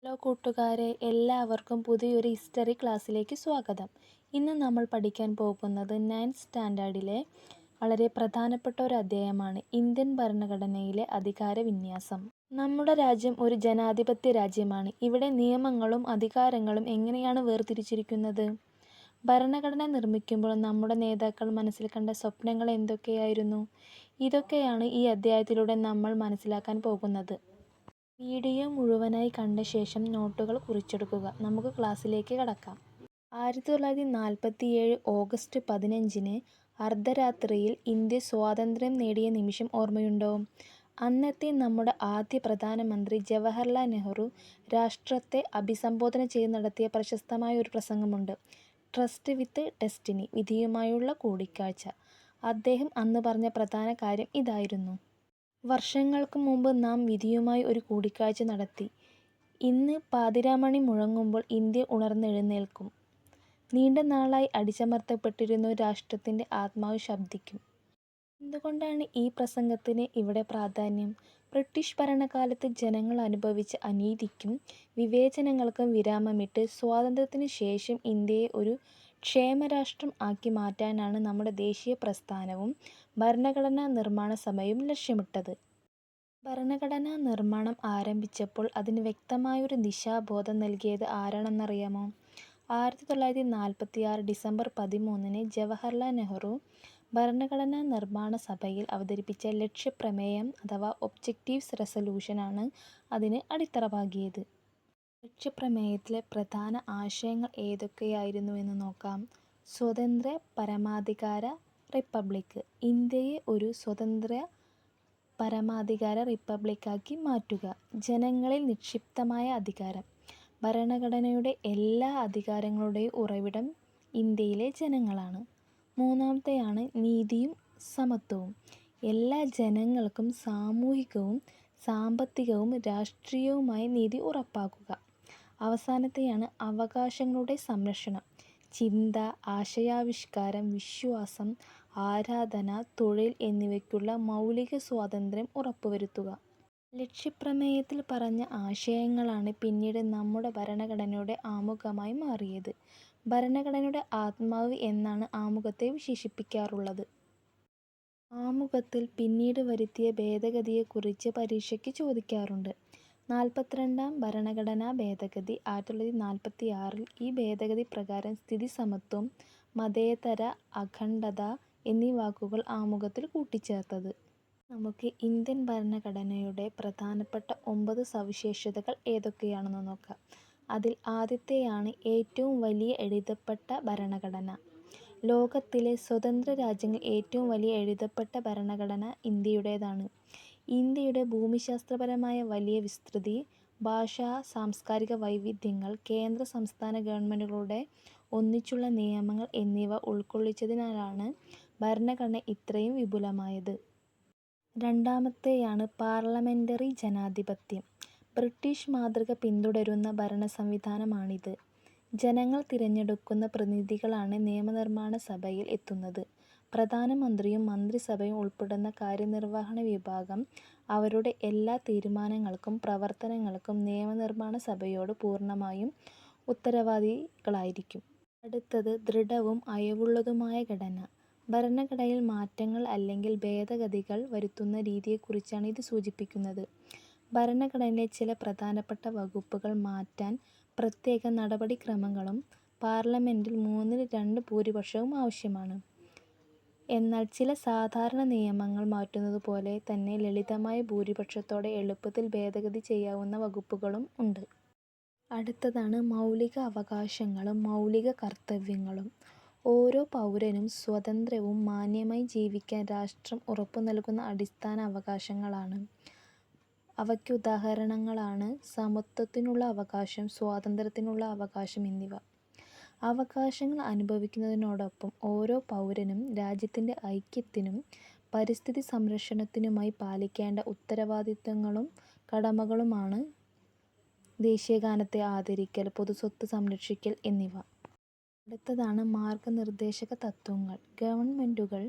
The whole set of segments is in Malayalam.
ഹലോ കൂട്ടുകാരെ, എല്ലാവർക്കും പുതിയൊരു ഹിസ്റ്ററി ക്ലാസ്സിലേക്ക് സ്വാഗതം. ഇന്ന് നമ്മൾ പഠിക്കാൻ പോകുന്നത് 9th സ്റ്റാൻഡേർഡിലെ വളരെ പ്രധാനപ്പെട്ട ഒരു അധ്യായമാണ് ഇന്ത്യൻ ഭരണഘടനയിലെ അധികാര വിന്യാസം. നമ്മുടെ രാജ്യം ഒരു ജനാധിപത്യ രാജ്യമാണ്. ഇവിടെ നിയമങ്ങളും അധികാരങ്ങളും എങ്ങനെയാണ് വേർതിരിച്ചിരിക്കുന്നത്? ഭരണഘടന നിർമ്മിക്കുമ്പോൾ നമ്മുടെ നേതാക്കൾ മനസ്സിൽ കണ്ട സ്വപ്നങ്ങൾ എന്തൊക്കെയായിരുന്നു? ഇതൊക്കെയാണ് ഈ അധ്യായത്തിലൂടെ നമ്മൾ മനസ്സിലാക്കാൻ പോകുന്നത്. വീഡിയോ മുഴുവനായി കണ്ട ശേഷം നോട്ടുകൾ കുറിച്ചെടുക്കുക. നമുക്ക് ക്ലാസ്സിലേക്ക് കടക്കാം. 1947 ഓഗസ്റ്റ് 15-ന് അർദ്ധരാത്രിയിൽ ഇന്ത്യ സ്വാതന്ത്ര്യം നേടിയ നിമിഷം ഓർമ്മയുണ്ടോ? അന്നത്തെ നമ്മുടെ ആദ്യ പ്രധാനമന്ത്രി ജവഹർലാൽ നെഹ്റു രാഷ്ട്രത്തെ അഭിസംബോധന ചെയ്ത് നടത്തിയ പ്രശസ്തമായ ഒരു പ്രസംഗമുണ്ട്. ട്രസ്റ്റ് വിത്ത് ഡെസ്റ്റിനി, വിധിയുമായുള്ള കൂടിക്കാഴ്ച. അദ്ദേഹം അന്ന് പറഞ്ഞ പ്രധാന കാര്യം ഇതായിരുന്നു: വർഷങ്ങൾക്ക് മുമ്പ് നാം വിധിയുമായി ഒരു കൂടിക്കാഴ്ച നടത്തി. ഇന്ന് പാതിരാമണി മുഴങ്ങുമ്പോൾ ഇന്ത്യ ഉണർന്നെഴുന്നേൽക്കും. നീണ്ട നാളായി അടിച്ചമർത്തപ്പെട്ടിരുന്ന ഒരു രാഷ്ട്രത്തിൻ്റെ ആത്മാവ് ശബ്ദിക്കും. എന്തുകൊണ്ടാണ് ഈ പ്രസംഗത്തിന് ഇവിടെ പ്രാധാന്യം? ബ്രിട്ടീഷ് ഭരണകാലത്ത് ജനങ്ങൾ അനുഭവിച്ച അനീതിക്കും വിവേചനങ്ങൾക്കും വിരാമമിട്ട് സ്വാതന്ത്ര്യത്തിനു ശേഷം ഇന്ത്യയെ ഒരു ക്ഷേമരാഷ്ട്രം ആക്കി മാറ്റാനാണ് നമ്മുടെ ദേശീയ പ്രസ്ഥാനവും ഭരണഘടനാ നിർമ്മാണ സഭയും ലക്ഷ്യമിട്ടത്. ഭരണഘടനാ നിർമ്മാണം ആരംഭിച്ചപ്പോൾ അതിന് വ്യക്തമായൊരു ദിശാബോധം നൽകിയത് ആരാണെന്നറിയാമോ? 1946 ഡിസംബർ 13-ന് ജവഹർലാൽ നെഹ്റു ഭരണഘടനാ നിർമ്മാണ സഭയിൽ അവതരിപ്പിച്ച ലക്ഷ്യപ്രമേയം അഥവാ ഒബ്ജക്റ്റീവ്സ് റെസല്യൂഷനാണ് അതിന് അടിത്തറ പാകിയത്. ലക്ഷ്യപ്രമേയത്തിലെ പ്രധാന ആശയങ്ങൾ ഏതൊക്കെയായിരുന്നുവെന്ന് നോക്കാം. സ്വതന്ത്ര പരമാധികാര റിപ്പബ്ലിക്. ഇന്ത്യയെ ഒരു സ്വതന്ത്ര പരമാധികാര റിപ്പബ്ലിക്കാക്കി മാറ്റുക. ജനങ്ങളിൽ നിക്ഷിപ്തമായ അധികാരം. ഭരണഘടനയുടെ എല്ലാ അധികാരങ്ങളുടെയും ഉറവിടം ഇന്ത്യയിലെ ജനങ്ങളാണ്. മൂന്നാമത്തെയാണ് നീതിയും സമത്വവും. എല്ലാ ജനങ്ങൾക്കും സാമൂഹികവും സാമ്പത്തികവും രാഷ്ട്രീയവുമായ നീതി ഉറപ്പാക്കുക. അവസാനത്തെയാണ് അവകാശങ്ങളുടെ സംരക്ഷണം. ചിന്ത, ആശയാവിഷ്കാരം, വിശ്വാസം, ആരാധന, തൊഴിൽ എന്നിവയ്ക്കുള്ള മൗലിക സ്വാതന്ത്ര്യം ഉറപ്പുവരുത്തുക. ലക്ഷ്യപ്രമേയത്തിൽ പറഞ്ഞ ആശയങ്ങളാണ് പിന്നീട് നമ്മുടെ ഭരണഘടനയുടെ ആമുഖമായി മാറിയത്. ഭരണഘടനയുടെ ആത്മാവ് എന്നാണ് ആമുഖത്തെ വിശേഷിപ്പിക്കാറുള്ളത്. ആമുഖത്തിൽ പിന്നീട് വരുത്തിയ ഭേദഗതിയെക്കുറിച്ച് പരീക്ഷയ്ക്ക് ചോദിക്കാറുണ്ട്. 42ാം ഭരണഘടനാ ഭേദഗതി 1946-ൽ. ഈ ഭേദഗതി പ്രകാരം സ്ഥിതി സമത്വം, മതേതര അഖണ്ഡത എന്നീ വാക്കുകൾ ആമുഖത്തിൽ കൂട്ടിച്ചേർത്തത്. നമുക്ക് ഇന്ത്യൻ ഭരണഘടനയുടെ പ്രധാനപ്പെട്ട 9 സവിശേഷതകൾ ഏതൊക്കെയാണെന്ന് നോക്കാം. അതിൽ ആദ്യത്തെയാണ് ഏറ്റവും വലിയ എഴുതപ്പെട്ട ഭരണഘടന. ലോകത്തിലെ സ്വതന്ത്ര രാജ്യങ്ങളിൽ ഏറ്റവും വലിയ എഴുതപ്പെട്ട ഭരണഘടന ഇന്ത്യയുടേതാണ്. ഇന്ത്യയുടെ ഭൂമിശാസ്ത്രപരമായ വലിയ വിസ്തൃതി, ഭാഷാ സാംസ്കാരിക വൈവിധ്യങ്ങൾ, കേന്ദ്ര സംസ്ഥാന ഗവൺമെൻറ്റുകളുടെ ഒന്നിച്ചുള്ള നിയമങ്ങൾ എന്നിവ ഉൾക്കൊള്ളിച്ചതിനാലാണ് ഭരണഘടന ഇത്രയും വിപുലമായത്. രണ്ടാമത്തെയാണ് പാർലമെൻ്ററി ജനാധിപത്യം. ബ്രിട്ടീഷ് മാതൃക പിന്തുടരുന്ന ഭരണ സംവിധാനമാണിത്. ജനങ്ങൾ തിരഞ്ഞെടുക്കുന്ന പ്രതിനിധികളാണ് നിയമനിർമ്മാണ സഭയിൽ എത്തുന്നത്. പ്രധാനമന്ത്രിയും മന്ത്രിസഭയും ഉൾപ്പെടുന്ന കാര്യനിർവഹണ വിഭാഗം അവരുടെ എല്ലാ തീരുമാനങ്ങൾക്കും പ്രവർത്തനങ്ങൾക്കും നിയമനിർമ്മാണ സഭയോട് പൂർണ്ണമായും ഉത്തരവാദികളായിരിക്കും. അടുത്തത് ദൃഢവും അയവുള്ളതുമായ ഘടന. ഭരണഘടനയിൽ മാറ്റങ്ങൾ അല്ലെങ്കിൽ ഭേദഗതികൾ വരുത്തുന്ന രീതിയെക്കുറിച്ചാണ് ഇത് സൂചിപ്പിക്കുന്നത്. ഭരണഘടനയിലെ ചില പ്രധാനപ്പെട്ട വകുപ്പുകൾ മാറ്റാൻ പ്രത്യേക നടപടിക്രമങ്ങളും പാർലമെൻറ്റിൽ 2/3 ഭൂരിപക്ഷവും ആവശ്യമാണ്. എന്നാൽ ചില സാധാരണ നിയമങ്ങൾ മാറ്റുന്നതുപോലെ തന്നെ ലളിതമായ ഭൂരിപക്ഷത്തോടെ എളുപ്പത്തിൽ ഭേദഗതി ചെയ്യാവുന്ന വകുപ്പുകളും ഉണ്ട്. അടുത്തതാണ് മൗലിക അവകാശങ്ങളും മൗലിക കർത്തവ്യങ്ങളും. ഓരോ പൗരനും സ്വതന്ത്രവും മാന്യമായി ജീവിക്കാൻ രാഷ്ട്രം ഉറപ്പു നൽകുന്ന അടിസ്ഥാന അവകാശങ്ങളാണ്. അവയ്ക്കുദാഹരണങ്ങളാണ് സമത്വത്തിനുള്ള അവകാശം, സ്വാതന്ത്ര്യത്തിനുള്ള അവകാശം എന്നിവ. അവകാശങ്ങൾ അനുഭവിക്കുന്നതിനോടൊപ്പം ഓരോ പൗരനും രാജ്യത്തിൻ്റെ ഐക്യത്തിനും പരിസ്ഥിതി സംരക്ഷണത്തിനുമായി പാലിക്കേണ്ട ഉത്തരവാദിത്തങ്ങളും കടമകളുമാണ് ദേശീയഗാനത്തെ ആദരിക്കൽ, പൊതുസ്വത്ത് സംരക്ഷിക്കൽ എന്നിവ. അടുത്തതാണ് മാർഗനിർദ്ദേശക തത്വങ്ങൾ. ഗവൺമെൻറ്റുകൾ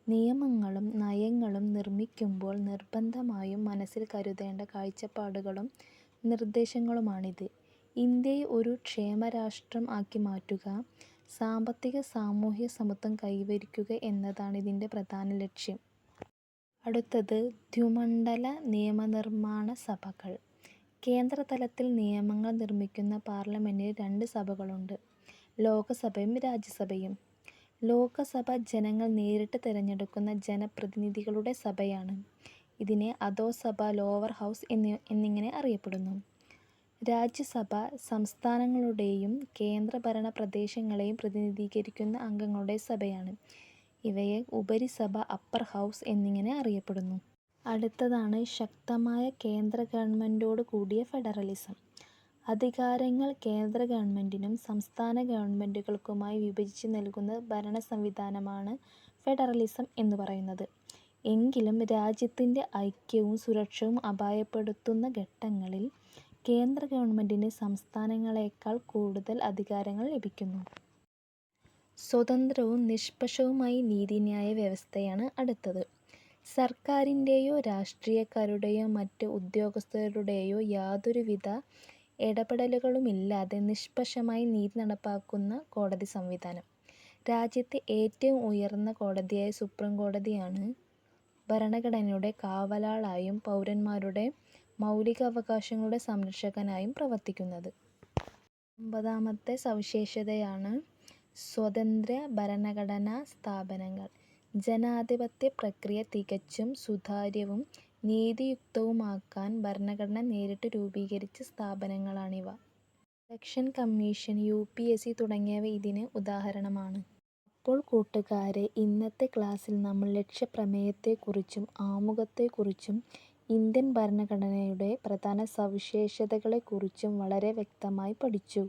നിയമങ്ങളും നയങ്ങളും നിർമ്മിക്കുമ്പോൾ നിർബന്ധമായും മനസ്സിൽ കരുതേണ്ട കാഴ്ചപ്പാടുകളും നിർദ്ദേശങ്ങളുമാണിത്. ഇന്ത്യയെ ഒരു ക്ഷേമരാഷ്ട്രം ആക്കി മാറ്റുക, സാമ്പത്തിക സാമൂഹ്യ സമത്വം കൈവരിക്കുക എന്നതാണ് ഇതിൻ്റെ പ്രധാന ലക്ഷ്യം. അടുത്തത് ദ്വിമണ്ഡല നിയമനിർമ്മാണ സഭകൾ. കേന്ദ്രതലത്തിൽ നിയമങ്ങൾ നിർമ്മിക്കുന്ന പാർലമെന്റിന് 2 സഭകളുണ്ട്, ലോകസഭയും രാജ്യസഭയും. ലോകസഭ ജനങ്ങൾ നേരിട്ട് തിരഞ്ഞെടുക്കുന്ന ജനപ്രതിനിധികളുടെ സഭയാണ്. ഇതിനെ അധോസഭ, ലോവർ ഹൗസ് എന്നിങ്ങനെ അറിയപ്പെടുന്നു. രാജ്യസഭ സംസ്ഥാനങ്ങളുടെയും കേന്ദ്രഭരണ പ്രദേശങ്ങളെയും പ്രതിനിധീകരിക്കുന്ന അംഗങ്ങളുടെ സഭയാണ്. ഇവയെ ഉപരിസഭ, അപ്പർ ഹൗസ് എന്നിങ്ങനെ അറിയപ്പെടുന്നു. അടുത്തതാണ് ശക്തമായ കേന്ദ്ര ഗവൺമെന്റോട് കൂടിയ ഫെഡറലിസം. അധികാരങ്ങൾ കേന്ദ്ര ഗവൺമെന്റിനും സംസ്ഥാന ഗവൺമെന്റുകൾക്കുമായി വിഭജിച്ച് നൽകുന്ന ഭരണ സംവിധാനമാണ് ഫെഡറലിസം എന്ന് പറയുന്നത്. എങ്കിലും രാജ്യത്തിൻ്റെ ഐക്യവും സുരക്ഷയും അപായപ്പെടുത്തുന്ന ഘട്ടങ്ങളിൽ കേന്ദ്ര ഗവൺമെന്റിന് സംസ്ഥാനങ്ങളെക്കാൾ കൂടുതൽ അധികാരങ്ങൾ ലഭിക്കുന്നു. സ്വതന്ത്രവും നിഷ്പക്ഷവുമായ നീതിന്യായ വ്യവസ്ഥയാണ് അടുത്തത്. സർക്കാരിൻ്റെയോ രാഷ്ട്രീയക്കാരുടെയോ മറ്റ് ഉദ്യോഗസ്ഥരുടെയോ യാതൊരുവിധ ഇടപെടലുകളുമില്ലാതെ നിഷ്പക്ഷമായി നീതി നടപ്പാക്കുന്ന കോടതി സംവിധാനം. രാജ്യത്തെ ഏറ്റവും ഉയർന്ന കോടതിയായ സുപ്രീം കോടതിയാണ് ഭരണഘടനയുടെ കാവലാളായും പൗരന്മാരുടെ മൗലികാവകാശങ്ങളുടെ സംരക്ഷകനായും പ്രവർത്തിക്കുന്നത്. 9ാമത്തെ സവിശേഷതയാണ് സ്വതന്ത്ര ഭരണഘടനാ സ്ഥാപനങ്ങൾ. ജനാധിപത്യ പ്രക്രിയ തികച്ചും സുതാര്യവും നീതിയുക്തവുമാക്കാൻ ഭരണഘടന നേരിട്ട് രൂപീകരിച്ച സ്ഥാപനങ്ങളാണിവ. ഇലക്ഷൻ കമ്മീഷൻ, UPSC തുടങ്ങിയവ ഇതിന് ഉദാഹരണമാണ്. അപ്പോൾ കൂട്ടുകാരെ, ഇന്നത്തെ ക്ലാസ്സിൽ നമ്മൾ ലക്ഷ്യപ്രമേയത്തെക്കുറിച്ചും ആമുഖത്തെക്കുറിച്ചും ഇന്ത്യൻ ഭരണഘടനയുടെ പ്രധാന സവിശേഷതകളെക്കുറിച്ചും വളരെ വ്യക്തമായി പഠിച്ചു.